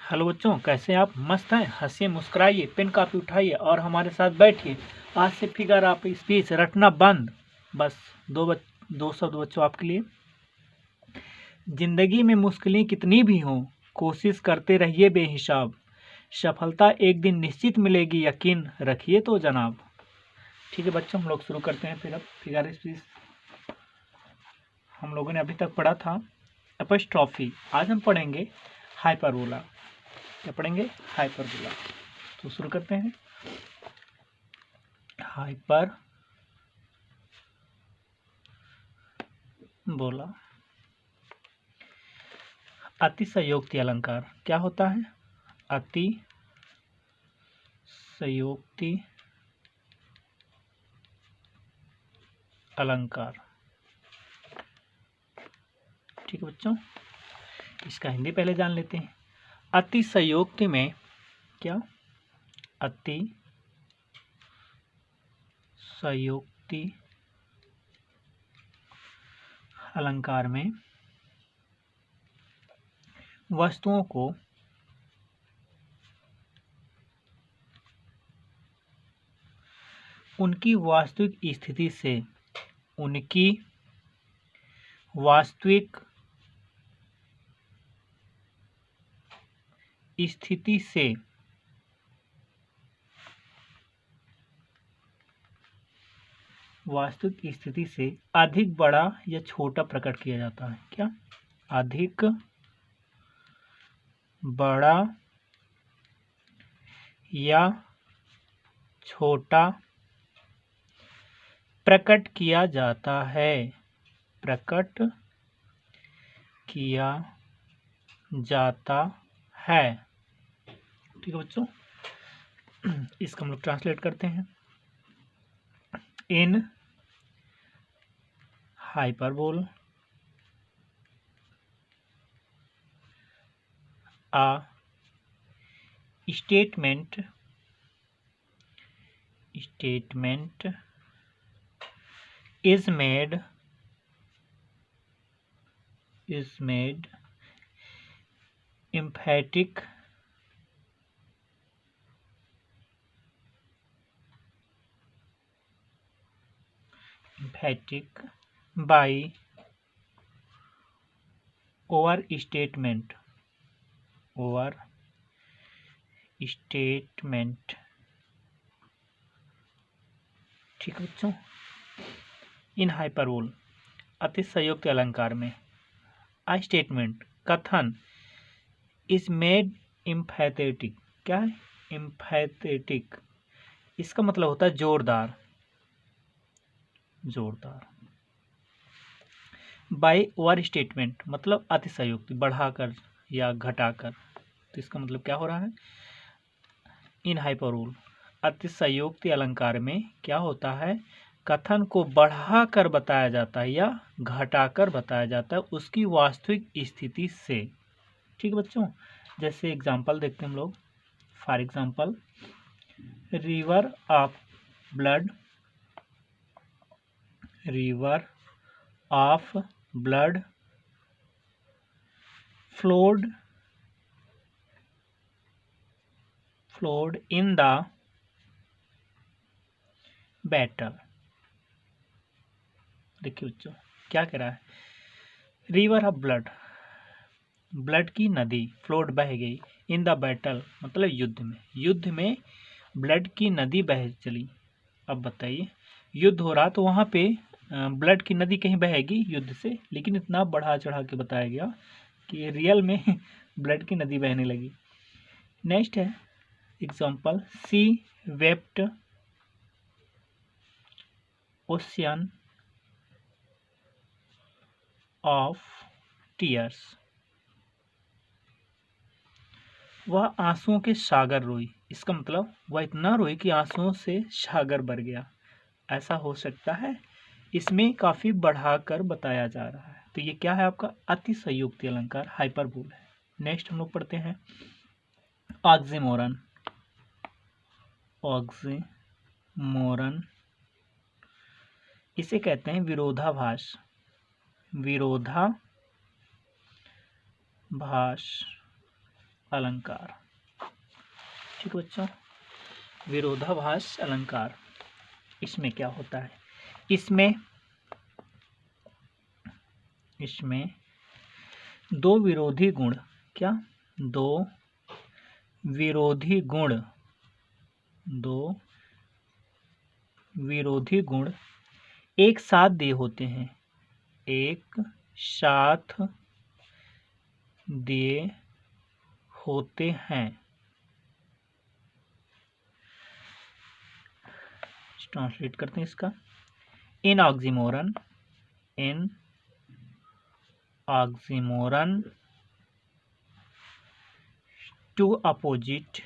Hello बच्चों, कैसे हैं आप? मस्त हैं? हंसिए, मुस्कुराइए, पेन कापी उठाइए और हमारे साथ बैठिए। आज से फिगर आप स्पीच रटना बंद। बस दो शब्द बच्चों आपके लिए। जिंदगी में मुश्किलें कितनी भी हों, कोशिश करते रहिए बेहिसाब। सफलता एक दिन निश्चित मिलेगी, यकीन रखिए तो जनाब। ठीक है बच्चों, हम लोग शुरू करते हैं फिर अब फिगर स्पीच। हम लोगों ने अभी तक पढ़ा था एपस्ट्रॉफी। आज हम पढ़ेंगे हाइपरबोला। क्या पढ़ेंगे? हाइपरबोला। तो शुरू करते हैं। हाइपर बोला। अतिशयोक्ति अलंकार क्या होता है? अतिशयोक्ति अलंकार। ठीक है बच्चों, इसका हिंदी पहले जान लेते हैं। अतिशयोक्ति में क्या? अतिशयोक्ति अलंकार में वस्तुओं को उनकी वास्तविक स्थिति से वास्तविक स्थिति से अधिक बड़ा या छोटा प्रकट किया जाता है। क्या? अधिक बड़ा या छोटा प्रकट किया जाता है। प्रकट किया जाता है। ठीक है बच्चों, इसका हम लोग ट्रांसलेट करते हैं। इन hyperbole a statement is made emphatic by overstatement ठीक है बच्चों। इन हाइपरबोल अतिशयोक्ति अलंकार में आ स्टेटमेंट कथन इज मेड एम्फैथेटिक। क्या है? एम्फैथेटिक। इसका मतलब होता है जोरदार। बाय ओवर स्टेटमेंट मतलब अतिशयोक्ति, बढ़ाकर या घटाकर। तो इसका मतलब क्या हो रहा है? इन हाइपरबोल अतिशयोक्ति अलंकार में क्या होता है? कथन को बढ़ाकर बताया जाता है या घटाकर बताया जाता है उसकी वास्तविक स्थिति से। ठीक है बच्चों, जैसे एग्जांपल देखते हैं हम लोग। For example, river of blood flowed in the battle. देखिए बच्चों, क्या कह रहा है? रिवर ऑफ ब्लड की नदी फ्लोड बह गई इन द बैटल मतलब युद्ध में ब्लड की नदी बह चली। अब बताइए, युद्ध हो रहा तो वहां पे ब्लड की नदी कहीं बहेगी युद्ध से, लेकिन इतना बढ़ा चढ़ा के बताया गया कि रियल में ब्लड की नदी बहने लगी। नेक्स्ट है example, she wept ocean of tears. वह आंसुओं के सागर रोई। इसका मतलब वह इतना रोई कि आंसुओं से सागर भर गया। ऐसा हो सकता है। इसमें काफी बढ़ाकर बताया जा रहा है। तो ये क्या है? आपका अतिशयोक्ति अलंकार, हाइपरबोल है। नेक्स्ट हम लोग पढ़ते हैं ऑक्सीमोरन। इसे कहते हैं विरोधाभास। अलंकार। ठीक है बच्चों, विरोधाभास अलंकार, इसमें क्या होता है? इसमें दो विरोधी गुण, क्या? दो विरोधी गुण एक साथ दिए होते हैं, एक साथ दिए होते हैं। ट्रांसलेट करते हैं इसका। In oxymoron two opposite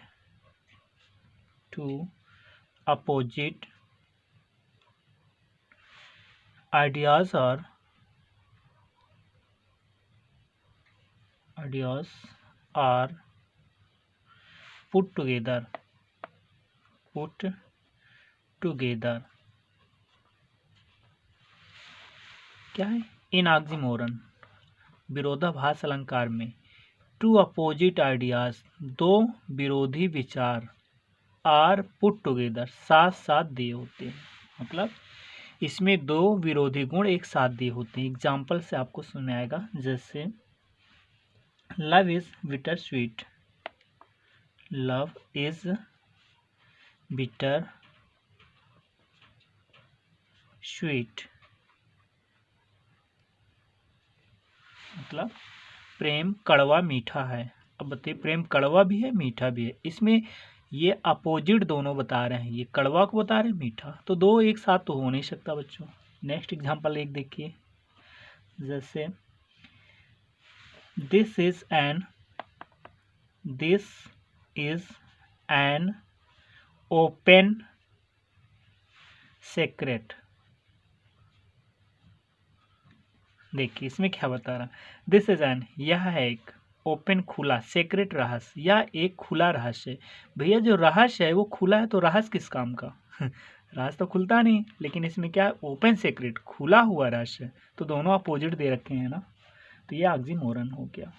ideas are put together क्या है? इन ऑक्सीमोरन, विरोधाभास अलंकार में, टू अपोजिट आइडियाज, दो विरोधी विचार, आर पुट टुगेदर, साथ साथ दिए होते हैं। मतलब इसमें दो विरोधी गुण एक साथ दिए होते हैं। एग्जाम्पल से आपको समझ में आएगा, जैसे love is bitter sweet, love is bitter sweet, मतलब प्रेम कड़वा मीठा है। अब बताइए, प्रेम कड़वा भी है मीठा भी है, इसमें ये अपोजिट दोनों बता रहे हैं, ये कड़वा को बता रहे हैं, मीठा, तो दो एक साथ तो हो नहीं सकता बच्चों। नेक्स्ट एग्जांपल एक देखिए, जैसे this is an open secret. देखिए इसमें क्या बता रहा, दिस इज एन, यह है एक, ओपन खुला, सीक्रेट रहस्य, या एक खुला रहस्य। भैया जो रहस्य है वो खुला है, तो रहस्य किस काम का? रहस्य तो खुलता नहीं, लेकिन इसमें क्या है, ओपन सीक्रेट, खुला हुआ रहस्य, तो दोनों अपोजिट दे रखे हैं ना, तो ये ऑक्सीमोरन हो गया।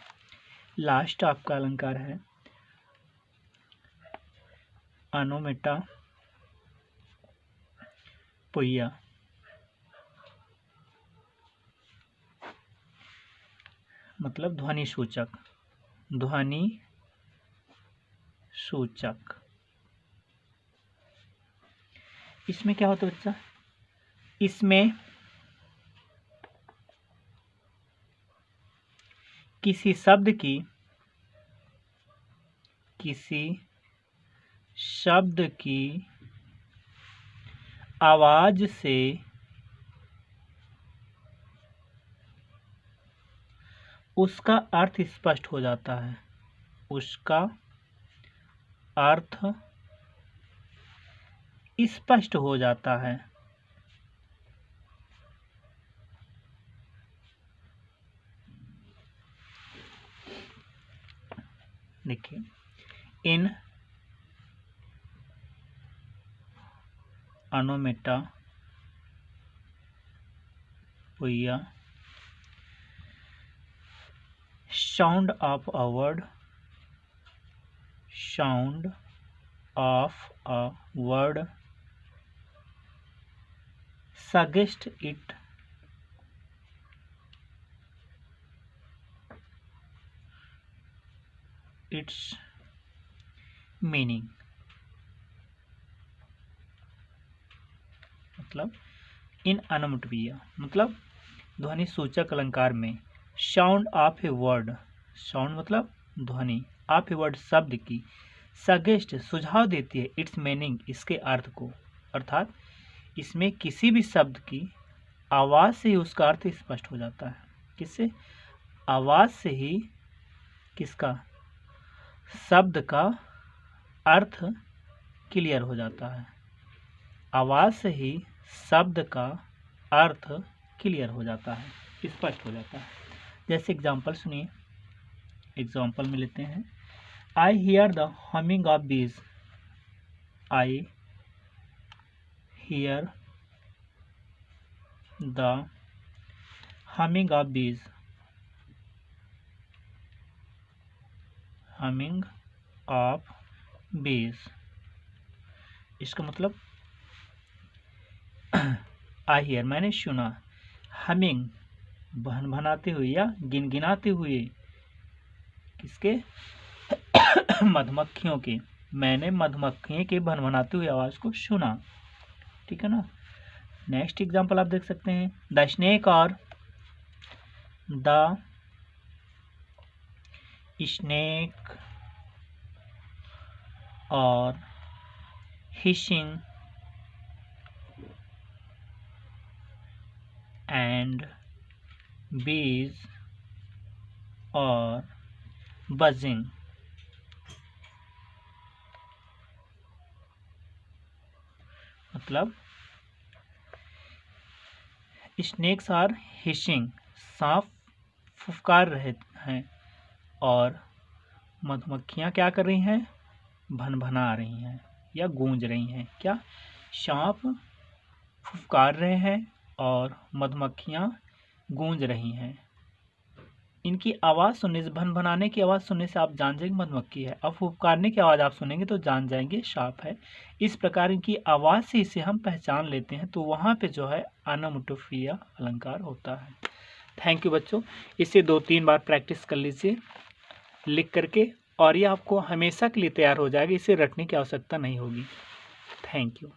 लास्ट आपका अलंकार है ओनोमेटोपोइया। मतलब ध्वनि सूचक, इसमें क्या होता है बच्चा? इसमें किसी शब्द की आवाज से उसका अर्थ स्पष्ट हो जाता है, उसका अर्थ स्पष्ट हो जाता है। देखिए, इन ओनोमेटोपोइया, sound of a word suggest its meaning। मतलब इन अनोमेटोपोइया, मतलब ध्वनि सूचक अलंकार में, sound of a word, sound मतलब ध्वनि, ऑफ ए वर्ड शब्द की, सजेस्ट सुझाव देती है, इट्स मीनिंग इसके अर्थ को, अर्थात इसमें किसी भी शब्द की आवाज से ही उसका अर्थ स्पष्ट हो जाता है। किससे? आवाज से ही किसका? शब्द का अर्थ क्लियर हो जाता है, आवाज से ही शब्द का अर्थ क्लियर हो जाता है, स्पष्ट हो जाता है। जैसे एग्जाम्पल सुनिए, एग्जाम्पल में लेते हैं, I hear the humming of bees, I hear the humming of bees, humming of bees. इसका मतलब आई हियर मैंने सुना, हमिंग भनभनाते हुए या गिनगिनाते हुए, किसके? मधुमक्खियों के। मैंने मधुमक्खियों के भनभनाते हुए आवाज को सुना। ठीक है ना। नेक्स्ट एग्जांपल आप देख सकते हैं, द स्नेक और द स्नेक और हिशिंग and bees or buzzing। मतलब स्नेक्स आर हिशिंग, सांप फुफकार रहे हैं, और मधुमक्खियां क्या कर रही हैं? भनभना रही हैं या गूंज रही हैं। क्या? सांप फुफकार रहे हैं और मधुमक्खियां गूंज रही हैं। इनकी आवाज़ सुनने से, भनभनाने की आवाज़ सुनने से आप जान जाएंगे मधुमक्खी है, और फुफकारने की आवाज़ आप सुनेंगे तो जान जाएंगे सांप है। इस प्रकार इनकी आवाज़ से इसे हम पहचान लेते हैं, तो वहाँ पे जो है अनोमोटोफिया अलंकार होता है। थैंक यू बच्चों, इसे 2-3 बार प्रैक्टिस कर लीजिए लिख करके, और ये आपको हमेशा के लिए तैयार हो जाएगा, इसे रटने की आवश्यकता नहीं होगी। Thank you.